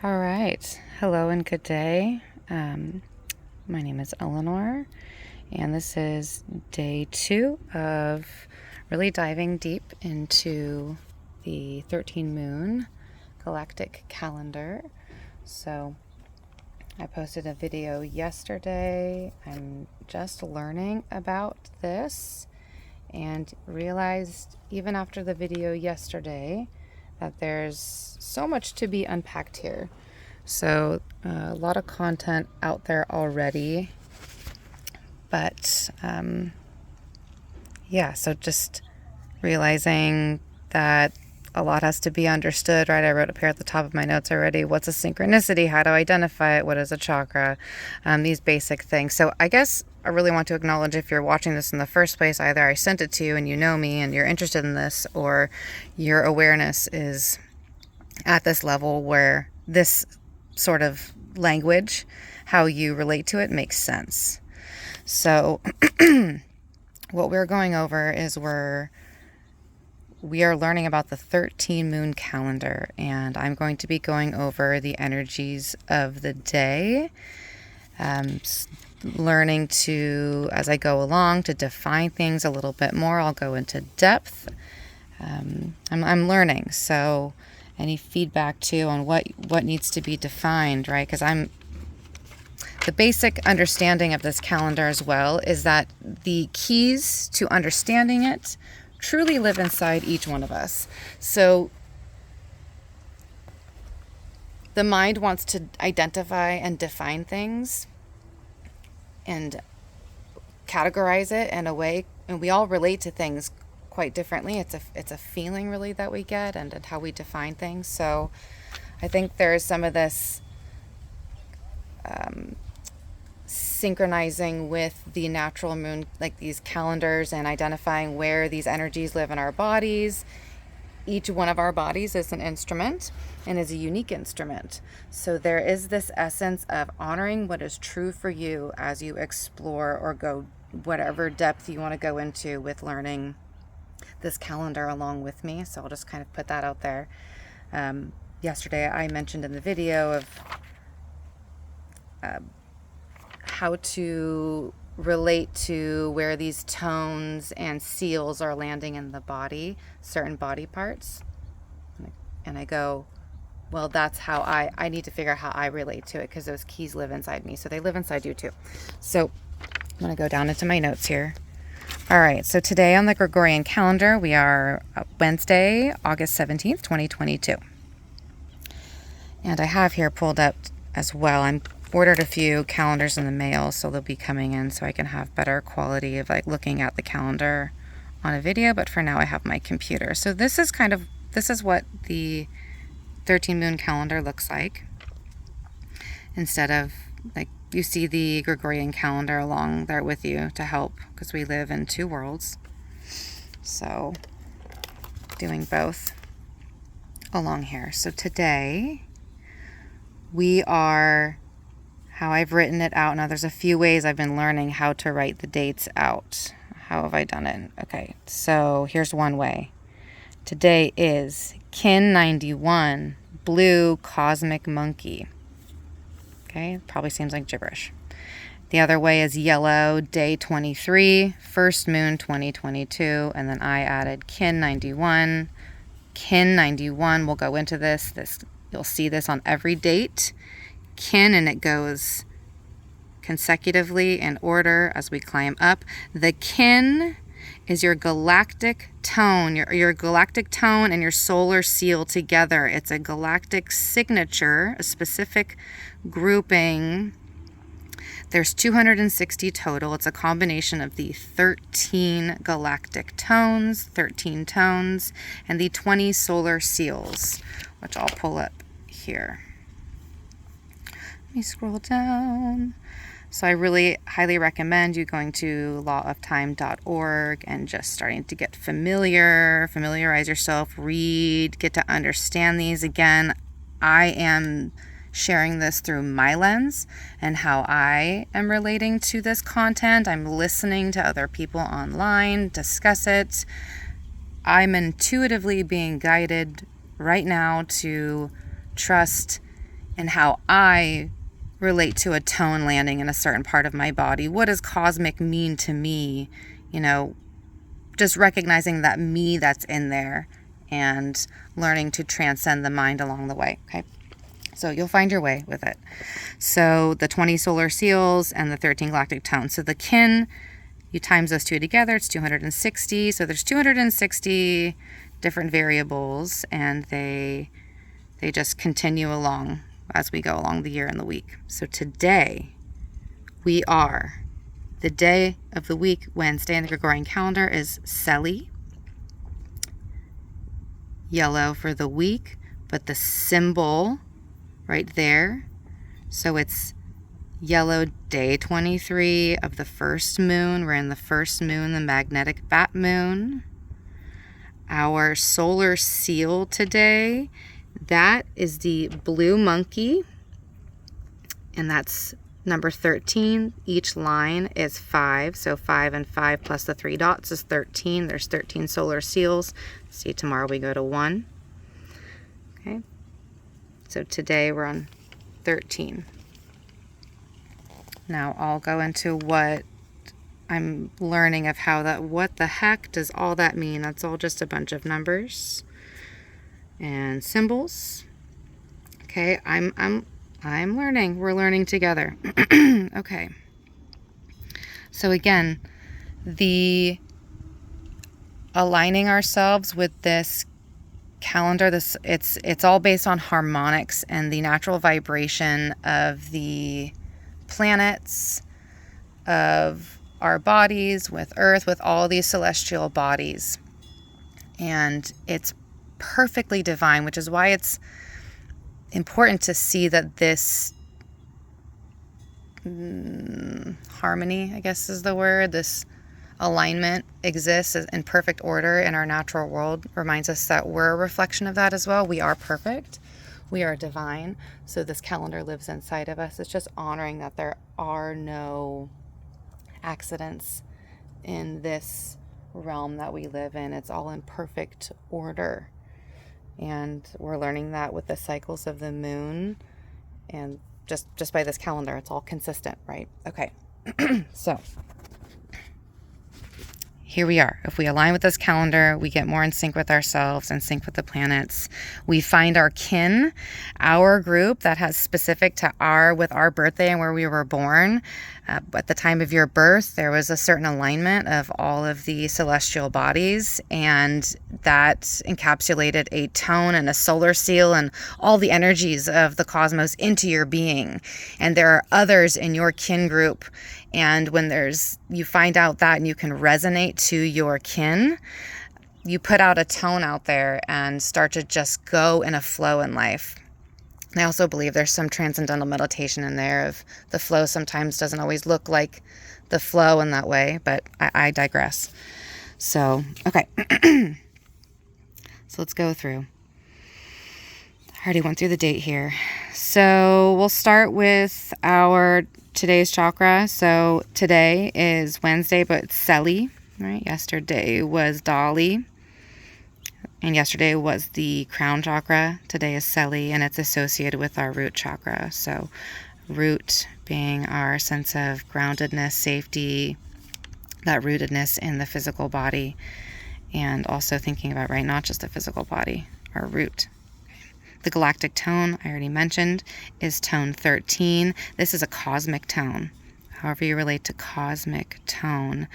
All right. Hello and good day. My name is Eleanor, and this is day 2 of really diving deep into the 13 moon galactic calendar. So I posted a video yesterday. I'm just learning about this and realized even after the video yesterday that there's so much to be unpacked here. So a lot of content out there already, but so just realizing that a lot has to be understood, right? I wrote up here at the top of my notes already. What's a synchronicity? How to identify it? What is a chakra? These basic things. So I guess I really want to acknowledge, if you're watching this in the first place, either I sent it to you and you know me and you're interested in this, or your awareness is at this level where this sort of language, how you relate to it, makes sense. So what we're going over is we are learning about the 13 moon calendar, and I'm going to be going over the energies of the day, learning to, as I go along, to define things a little bit more. I'll go into depth. I'm learning, so any feedback too on what needs to be defined, right? Because the basic understanding of this calendar as well is that the keys to understanding it truly live inside each one of us. So the mind wants to identify and define things and categorize it in a way, and we all relate to things quite differently. It's a feeling really that we get, and how we define things. So I think there's some of this synchronizing with the natural moon, like these calendars, and identifying where these energies live in our bodies. Each one of our bodies is an instrument and is a unique instrument. So there is this essence of honoring what is true for you as you explore or go whatever depth you want to go into with learning this calendar along with me. So I'll just kind of put that out there. Yesterday I mentioned in the video of how to relate to where these tones and seals are landing in the body, certain body parts. And I go, well, that's how I need to figure out how I relate to it, because those keys live inside me. So they live inside you too. So I'm going to go down into my notes here. All right, so today on the Gregorgian calendar, we are Wednesday, August 17th, 2022. And I have here pulled up as well. I'm ordered a few calendars in the mail, so they'll be coming in so I can have better quality of like looking at the calendar on a video, but for now I have my computer. So this is what the 13 moon calendar looks like, instead of like you see the Gregorian calendar along there with you to help, because we live in two worlds. So doing both along here. So today we are, how I've written it out. Now there's a few ways I've been learning how to write the dates out. How have I done it? Okay, so here's one way. Today is Kin 91, blue cosmic monkey. Okay, probably seems like gibberish. The other way is yellow, day 23, first moon 2022, and then I added Kin 91. Kin 91, we'll go into this. You'll see this on every date. Kin, and it goes consecutively in order as we climb up. The kin is your galactic tone, your galactic tone and your solar seal together. It's a galactic signature, a specific grouping. There's 260 total. It's a combination of the 13 galactic tones, 13 tones, and the 20 solar seals, which I'll pull up here. Let me scroll down. So I really highly recommend you going to lawoftime.org and just starting to get familiarize yourself, read, get to understand these. Again, I am sharing this through my lens and how I am relating to this content. I'm listening to other people online discuss it. I'm intuitively being guided right now to trust and how I relate to a tone landing in a certain part of my body. What does cosmic mean to me? You know, just recognizing that me that's in there and learning to transcend the mind along the way. Okay. So you'll find your way with it. So the 20 solar seals and the 13 galactic tones. So the kin, you times those two together, it's 260. So there's 260 different variables, and they just continue along as we go along the year and the week. So today we are, the day of the week, Wednesday in the Gregorian calendar, is Seli. Yellow for the week, but the symbol right there. So it's yellow, day 23 of the first moon. We're in the first moon, the magnetic bat moon. Our solar seal today, that is the blue monkey, and that's number 13. Each line is 5, so 5 and 5 plus the 3 dots is 13. There's 13 solar seals. See, tomorrow we go to 1. Okay, so today we're on 13. Now I'll go into what I'm learning of how that, what the heck does all that mean? That's all just a bunch of numbers and symbols. Okay, I'm learning. We're learning together. Okay. So again, the aligning ourselves with this calendar, this it's all based on harmonics and the natural vibration of the planets, of our bodies, with Earth, with all these celestial bodies. And it's perfectly divine, which is why it's important to see that this harmony, I guess is the word, this alignment exists in perfect order in our natural world. Reminds us that we're a reflection of that as well. We are perfect. We are divine. So this calendar lives inside of us. It's just honoring that there are no accidents in this realm that we live in. It's all in perfect order. And we're learning that with the cycles of the moon, and just by this calendar, it's all consistent, right? Okay. So here we are. If we align with this calendar, we get more in sync with ourselves and sync with the planets. We find our kin, our group that has specific to with our birthday and where we were born. At the time of your birth, there was a certain alignment of all of the celestial bodies, and that encapsulated a tone and a solar seal and all the energies of the cosmos into your being. And there are others in your kin group, and when you find out that and you can resonate to your kin, you put out a tone out there and start to just go in a flow in life. I also believe there's some transcendental meditation in there of the flow sometimes doesn't always look like the flow in that way, but I digress. So, okay. So let's go through. I already went through the date here. So we'll start with today's chakra. So today is Wednesday, but it's Seli, right? Yesterday was Dali. And yesterday was the crown chakra. Today is Seli, and it's associated with our root chakra. So root being our sense of groundedness, safety, that rootedness in the physical body. And also thinking about, right, not just the physical body, our root. The galactic tone, I already mentioned, is tone 13. This is a cosmic tone. However you relate to cosmic tone,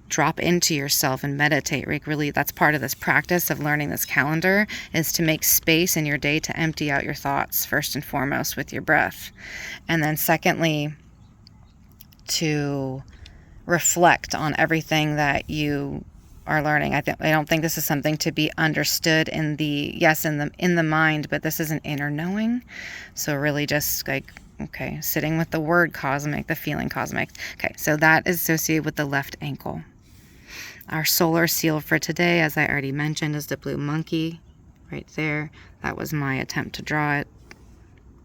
drop into yourself and meditate. Really, that's part of this practice of learning this calendar, is to make space in your day to empty out your thoughts, first and foremost with your breath. And then secondly, to reflect on everything that you are learning. I don't think this is something to be understood in the mind, but this is an inner knowing. So really just sitting with the word cosmic, the feeling cosmic. Okay, so that is associated with the left ankle. Our solar seal for today, as I already mentioned, is the blue monkey right there. That was my attempt to draw it.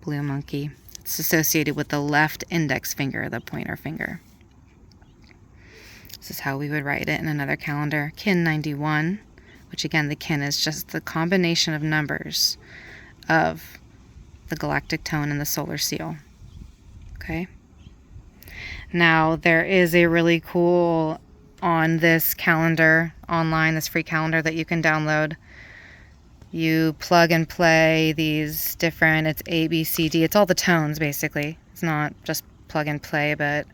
Blue monkey. It's associated with the left index finger, the pointer finger. This is how we would write it in another calendar. Kin 91, which again, the kin is just the combination of numbers of the galactic tone and the solar seal. Okay. Now there is a really cool, on this calendar online, this free calendar that you can download, you plug and play these different, it's A, B, C, D, it's all the tones basically. It's not just plug and play, but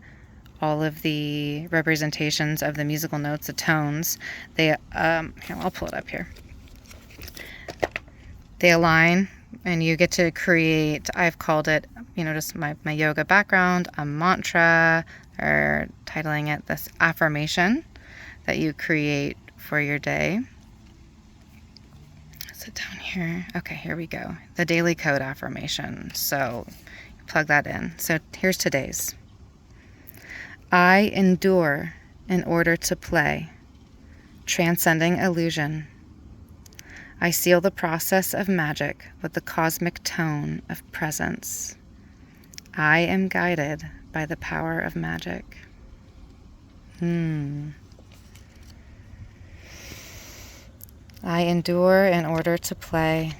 all of the representations of the musical notes, the tones, they, here, I'll pull it up here. They align, and you get to create, I've called it, just my yoga background, a mantra, or titling it this affirmation that you create for your day. Is it down here? Okay, here we go. The daily code affirmation. So plug that in. So here's today's. I endure in order to play, transcending illusion. I seal the process of magic with the cosmic tone of presence. I am guided by the power of magic. I endure in order to play,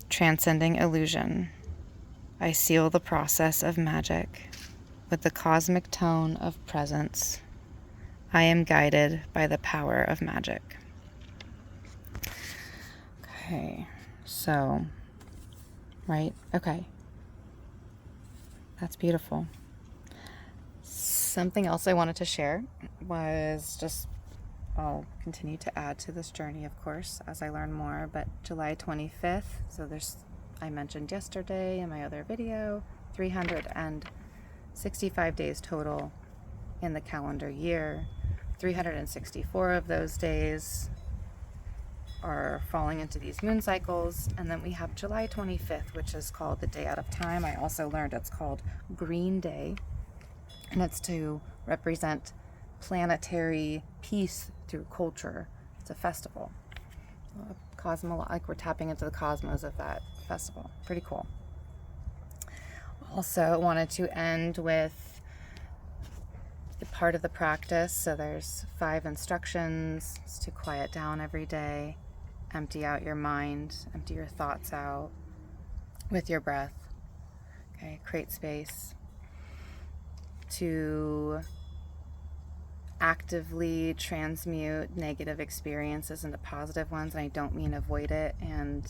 transcending illusion. I seal the process of magic with the cosmic tone of presence. I am guided by the power of magic. Okay, so, right, okay. That's beautiful. Something else I wanted to share was just, I'll continue to add to this journey, of course, as I learn more, but July 25th, so I mentioned yesterday in my other video, 365 days total in the calendar year. 364 of those days are falling into these moon cycles, and then we have July 25th, which is called the Day Out of Time. I also learned it's called Green Day, and it's to represent planetary peace through culture. It's a festival, like we're tapping into the cosmos of that festival. Pretty cool. Also wanted to end with the part of the practice. So there's 5 instructions to quiet down every day, empty out your mind, empty your thoughts out with your breath. Okay, create space to actively transmute negative experiences into positive ones. And I don't mean avoid it, and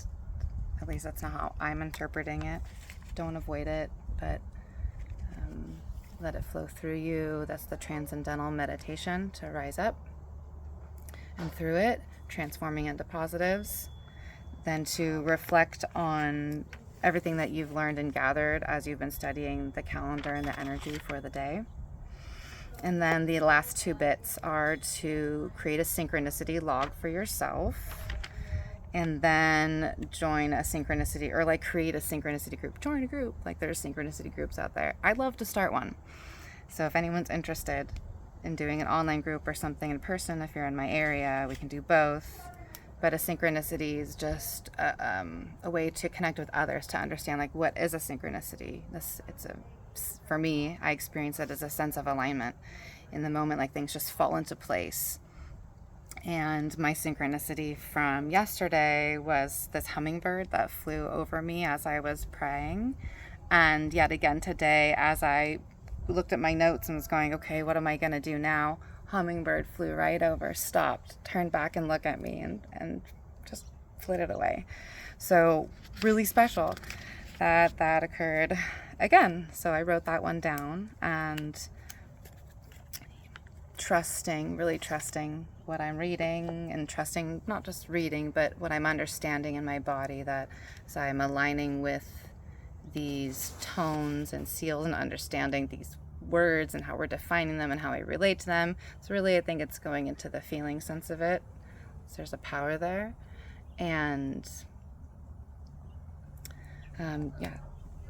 at least that's not how I'm interpreting it. Don't avoid it, but let it flow through you. That's the transcendental meditation, to rise up and through it, transforming into positives. Then to reflect on everything that you've learned and gathered as you've been studying the calendar and the energy for the day. And then the last 2 bits are to create a synchronicity log for yourself, and then join a synchronicity, or like create a synchronicity group. Join a group. Like, there's synchronicity groups out there. I'd love to start one. So if anyone's interested in doing an online group or something in person, if you're in my area, we can do both. But a synchronicity is just a way to connect with others, to understand, like, what is a synchronicity. For me, I experience it as a sense of alignment. In the moment, like, things just fall into place. And my synchronicity from yesterday was this hummingbird that flew over me as I was praying. And yet again today, as I looked at my notes and was going, okay, what am I going to do now? Hummingbird flew right over, stopped, turned back and looked at me, and just flitted away. So really special that occurred again. So I wrote that one down, and really trusting what I'm reading, and trusting not just reading, but what I'm understanding in my body, that as I'm aligning with these tones and seals and understanding these words and how we're defining them and how I relate to them. So really, I think it's going into the feeling sense of it. So there's a power there. And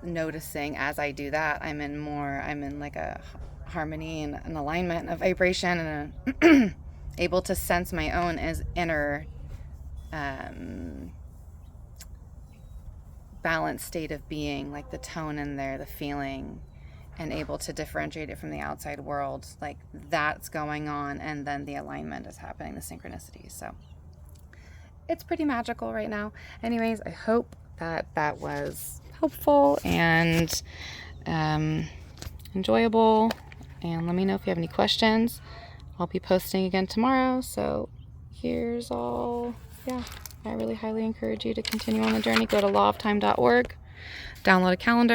noticing as I do that, I'm in like a harmony and an alignment, a vibration, and able to sense my own as inner balanced state of being, like the tone in there, the feeling, and able to differentiate it from the outside world. Like, that's going on, and then the alignment is happening, the synchronicity. So it's pretty magical right now. Anyways, I hope that was helpful and enjoyable. And let me know if you have any questions. I'll be posting again tomorrow. So here's all. Yeah, I really highly encourage you to continue on the journey. Go to lawoftime.org, download a calendar.